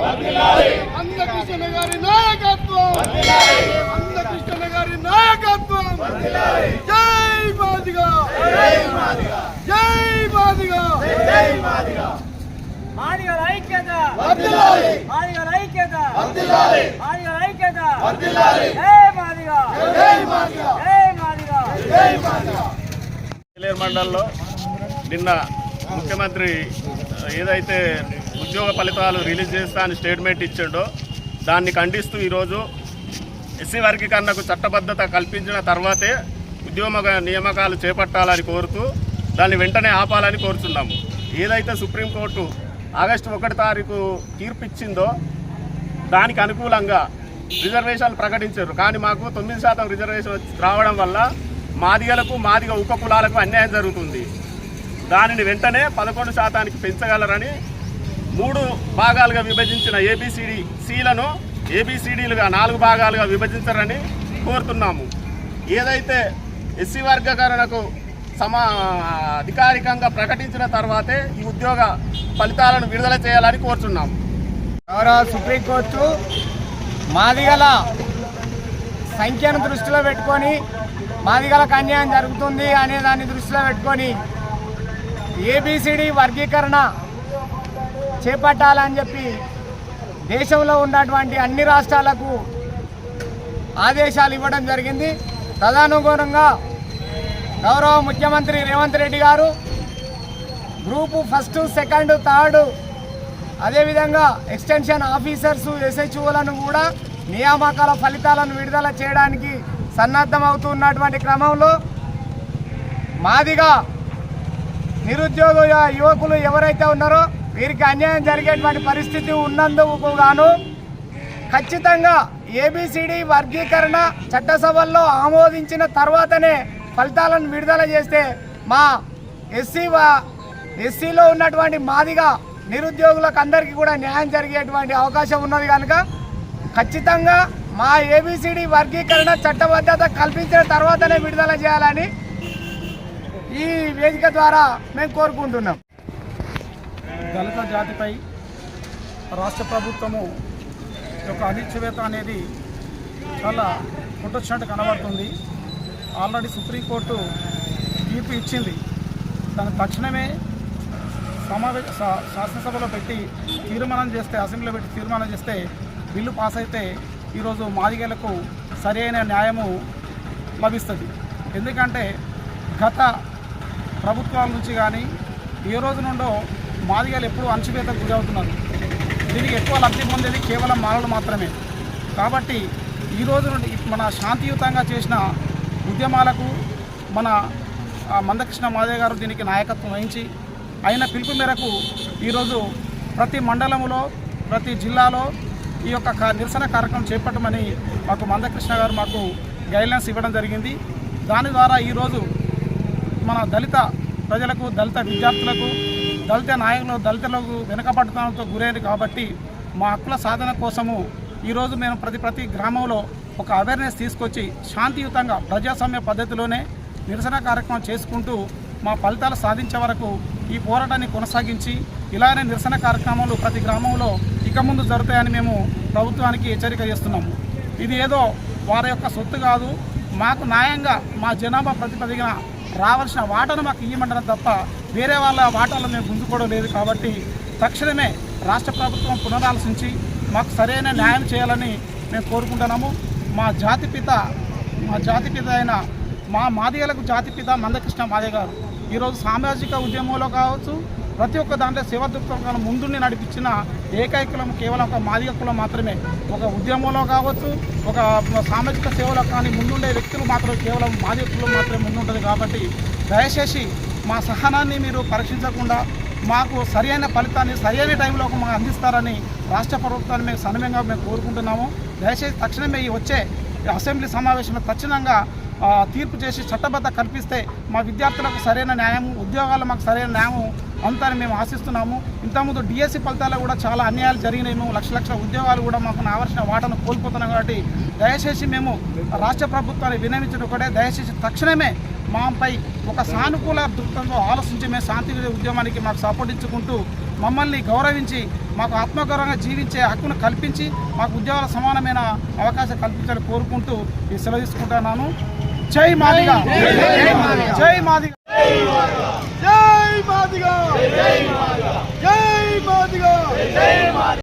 అందకృష్ణ గారి నాయకత్వం, అందకృష్ణ గారి నాయకత్వం. జై మాదిగా, జై మాదిగా, జై మాదిగా, జై మాదిగా. మాదిగల ఐక్యత వర్ధిల్లాలి, మాదిగల ఐక్యత వర్ధిల్లాలి, మాదిగల ఐక్యత వర్ధిల్లాలి. జై మాదిగా, జై మాదిగా, జై మాదిగా, జై మాదిగా. ఏలేరు మండలంలో నిన్న ముఖ్యమంత్రి ఏదైతే ఉద్యోగ ఫలితాలు రిలీజ్ చేస్తా అని స్టేట్మెంట్ ఇచ్చాడో దాన్ని ఖండిస్తూ ఈరోజు ఎస్సీ వర్గీకరణకు చట్టబద్ధత కల్పించిన తర్వాతే ఉద్యోగ నియామకాలు చేపట్టాలని కోరుతూ దాన్ని వెంటనే ఆపాలని కోరుతున్నాము. ఏదైతే సుప్రీంకోర్టు ఆగస్టు 1 తారీఖు తీర్పు ఇచ్చిందో దానికి అనుకూలంగా రిజర్వేషన్లు ప్రకటించారు. కానీ మాకు 9% రిజర్వేషన్ రావడం వల్ల మాదిగలకు మాదిగ ఉప కులాలకు అన్యాయం జరుగుతుంది. దానిని వెంటనే 11% పెంచగలరని 3 భాగాలుగా విభజించిన ఏబిసిడి సీలను ఏబిసిడీలుగా 4 భాగాలుగా విభజించారని కోరుతున్నాము. ఏదైతే ఎస్సీ వర్గీకరణకు అధికారికంగా ప్రకటించిన తర్వాతే ఈ ఉద్యోగ ఫలితాలను విడుదల చేయాలని కోరుతున్నాము. గౌరవ సుప్రీంకోర్టు మాదిగల సంఖ్యను దృష్టిలో పెట్టుకొని మాదిగలకు అన్యాయం జరుగుతుంది అనే దాన్ని దృష్టిలో పెట్టుకొని ఏబిసిడి వర్గీకరణ చేపట్టాలని చెప్పి దేశంలో ఉన్నటువంటి అన్ని రాష్ట్రాలకు ఆదేశాలు ఇవ్వడం జరిగింది. తదనుగుణంగా గౌరవ ముఖ్యమంత్రి రేవంత్ రెడ్డి గారు గ్రూపు 1, 2, 3 అదేవిధంగా ఎక్స్టెన్షన్ ఆఫీసర్సు ఎస్హెచ్ఓలను కూడా నియామకాల ఫలితాలను విడుదల చేయడానికి సన్నద్ధమవుతున్నటువంటి క్రమంలో మాదిగా నిరుద్యోగ యువకులు ఎవరైతే ఉన్నారో వీరికి అన్యాయం జరిగేటువంటి పరిస్థితి ఉన్నందుకు గాను ఖచ్చితంగా ఏబిసిడి వర్గీకరణ చట్టసభల్లో ఆమోదించిన తర్వాతనే ఫలితాలను విడుదల చేస్తే మా ఎస్సీలో ఉన్నటువంటి మాదిగా నిరుద్యోగులకు అందరికీ కూడా న్యాయం జరిగేటువంటి అవకాశం ఉన్నది కనుక ఖచ్చితంగా మా ఏబిసిడి వర్గీకరణ చట్టబద్ధత కల్పించిన తర్వాతనే విడుదల చేయాలని ఈ వేదిక ద్వారా మేము కోరుకుంటున్నాం. దళిత జాతిపై రాష్ట్ర ప్రభుత్వము యొక్క అణిచివేత అనేది చాలా పుట్టొచ్చినట్టు కనబడుతుంది. ఆల్రెడీ సుప్రీంకోర్టు తీర్పు ఇచ్చింది. దాని తక్షణమే శాసనసభలో పెట్టి తీర్మానం చేస్తే, అసెంబ్లీలో పెట్టి తీర్మానం చేస్తే బిల్లు పాస్ అయితే ఈరోజు మాదిగలకు సరైన న్యాయము లభిస్తుంది. ఎందుకంటే గత ప్రభుత్వాల నుంచి కానీ ఏ రోజు నుండో మాదిగలు ఎప్పుడూ అణచివేతకు గురవుతున్నారు. దీనికి ఎక్కువ లబ్ధి పొందేది కేవలం మాలలు మాత్రమే. కాబట్టి ఈరోజు నుండి మన శాంతియుతంగా చేసిన ఉద్యమాలకు మన మందకృష్ణ మాదిగ గారు దీనికి నాయకత్వం వహించి ఆయన పిలుపు మేరకు ఈరోజు ప్రతి మండలంలో ప్రతి జిల్లాలో ఈ యొక్క నిరసన కార్యక్రమం చేపట్టమని మాకు మందకృష్ణ గారు మాకు గైడ్లైన్స్ ఇవ్వడం జరిగింది. దాని ద్వారా ఈరోజు మన దళిత ప్రజలకు, దళిత విద్యార్థులకు, దళిత నాయకులు, దళితులకు వెనుకబడటంతో గురైంది. కాబట్టి మా హక్కుల సాధన కోసము ఈరోజు మేము ప్రతి గ్రామంలో ఒక అవేర్నెస్ తీసుకొచ్చి శాంతియుతంగా ప్రజాస్వామ్య పద్ధతిలోనే నిరసన కార్యక్రమం చేసుకుంటూ మా ఫలితాలు సాధించే వరకు ఈ పోరాటాన్ని కొనసాగించి ఇలానే నిరసన కార్యక్రమాలు ప్రతి గ్రామంలో ఇక ముందు జరుగుతాయని మేము ప్రభుత్వానికి హెచ్చరిక చేస్తున్నాము. ఇది ఏదో వారి యొక్క సొత్తు కాదు, మాకు న్యాయంగా మా జనాభా ప్రతిపదిగా రావాల్సిన వాటాను మాకు ఇవ్వమంటారు తప్ప వేరే వాళ్ళ వాటాలు మేము గుంజుకోవడం లేదు. కాబట్టి తక్షణమే రాష్ట్ర ప్రభుత్వం పునరాలోచించి మాకు సరైన న్యాయం చేయాలని మేము కోరుకుంటున్నాము. మా జాతిపిత అయిన మా మాదిగలకు జాతిపిత మందకృష్ణ మాదిగ గారు ఈరోజు సామాజిక ఉద్యమంలో కావచ్చు, ప్రతి ఒక్క దాంట్లో సేవా దృక్పథం ముందుండి నడిపించిన ఏకైక కులం కేవలం ఒక మాదిగ కులం మాత్రమే. ఒక ఉద్యమంలో కావచ్చు, ఒక సామాజిక సేవలో కానీ ముందుండే వ్యక్తులు మాత్రం కేవలం మాదిగ కులం మాత్రమే ముందుంటుంది. కాబట్టి దయచేసి మా సహనాన్ని మీరు పరీక్షించకుండా మాకు సరైన ఫలితాన్ని సరైన టైంలో మాకు అందిస్తారని రాష్ట్ర ప్రభుత్వాన్ని మేము సన్నిహితంగా మేము కోరుకుంటున్నాము. దయచేసి తక్షణమే ఈ వచ్చే అసెంబ్లీ సమావేశంలో తక్షణంగా తీర్పు చేసి చట్టబద్ధ కల్పిస్తే మా విద్యార్థులకు సరైన న్యాయం, ఉద్యోగాలు మాకు సరైన న్యాయం అంతాన్ని మేము ఆశిస్తున్నాము. ఇంతకుముందు డిఎస్సి ఫలితాల్లో కూడా చాలా అన్యాయాలు జరిగినాయి. మేము లక్షల ఉద్యోగాలు కూడా మాకు రావాల్సిన వాటను కోల్పోతున్నాం. కాబట్టి దయచేసి మేము రాష్ట్ర ప్రభుత్వాన్ని విన్నవించడం ఒకటే, దయచేసి తక్షణమే మాపై ఒక సానుకూల దృక్పథంతో ఆలోచించి మేము శాంతి ఉద్యమానికి మాకు సపోర్ట్ ఇచ్చుకుంటూ మమ్మల్ని గౌరవించి మాకు ఆత్మగౌరవంగా జీవించే హక్కును కల్పించి మాకు ఉద్యోగాల సమానమైన అవకాశం కల్పించాలని కోరుకుంటూ ఈ సెలవు తీసుకుంటున్నాను. జై మాదిగ, జై మాదిగ, జై